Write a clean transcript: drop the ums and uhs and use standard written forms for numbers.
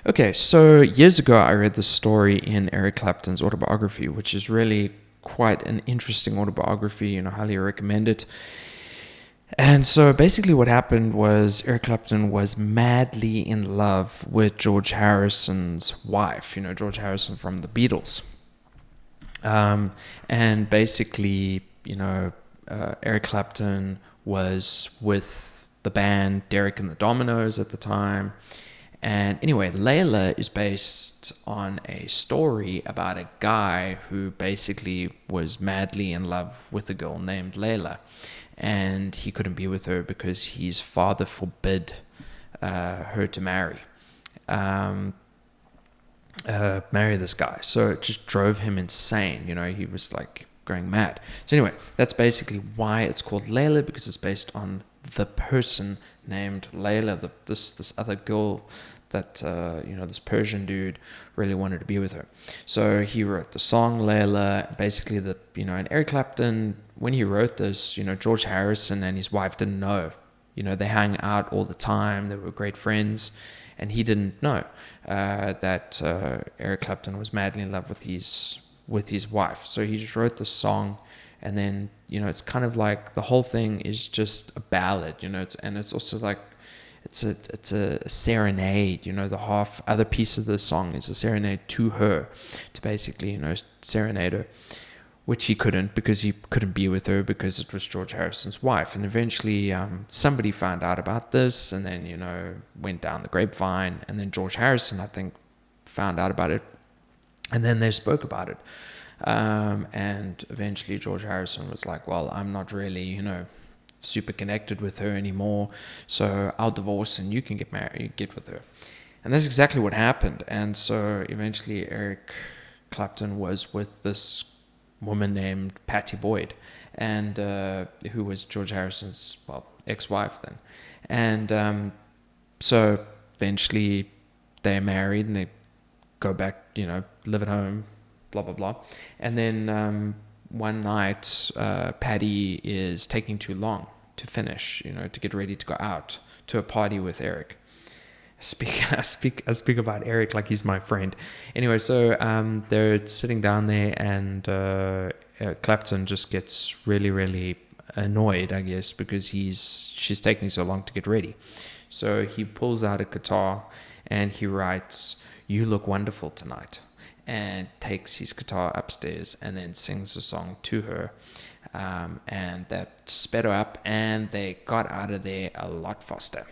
Okay, so years ago I read this story in Eric Clapton's autobiography, which is really quite an interesting autobiography. Highly recommend it. And so basically, what happened was Eric Clapton was madly in love with George Harrison's wife. George Harrison from the Beatles. And basically, Eric Clapton was with the band Derek and the Dominoes at the time. And anyway, Layla is based on a story about a guy who basically was madly in love with a girl named Layla. And he couldn't be with her because his father forbid her to marry this guy. So it just drove him insane. He was like going mad. So anyway, that's basically why it's called Layla, because it's based on the person named Layla, this other girl that this Persian dude really wanted to be with her. So he wrote the song Layla. Basically, and Eric Clapton, when he wrote this, George Harrison and his wife didn't know. They hung out all the time. They were great friends, and he didn't know that Eric Clapton was madly in love with his wife. So he just wrote the song, and then it's kind of like the whole thing is just a ballad. It's also like it's a serenade. The half other piece of the song is a serenade to her, to basically serenade her, which he couldn't, because he couldn't be with her because it was George Harrison's wife. And eventually somebody found out about this, and then went down the grapevine, and then George Harrison, I think, found out about it, and then they spoke about it. And eventually George Harrison was like, well, I'm not really super connected with her anymore, so I'll divorce and you can get married, get with her. And that's exactly what happened. And so eventually Eric Clapton was with this woman named Patty Boyd, and who was George Harrison's ex-wife then. And so eventually they're married and they go back, live at home, blah blah blah. And then one night, Patty is taking too long to finish, to get ready to go out to a party with Eric. I speak about Eric like he's my friend. Anyway, so they're sitting down there, and Clapton just gets really, really annoyed, I guess, because she's taking so long to get ready. So he pulls out a guitar and he writes, "You look wonderful tonight," and takes his guitar upstairs and then sings a song to her. And that sped her up, and they got out of there a lot faster.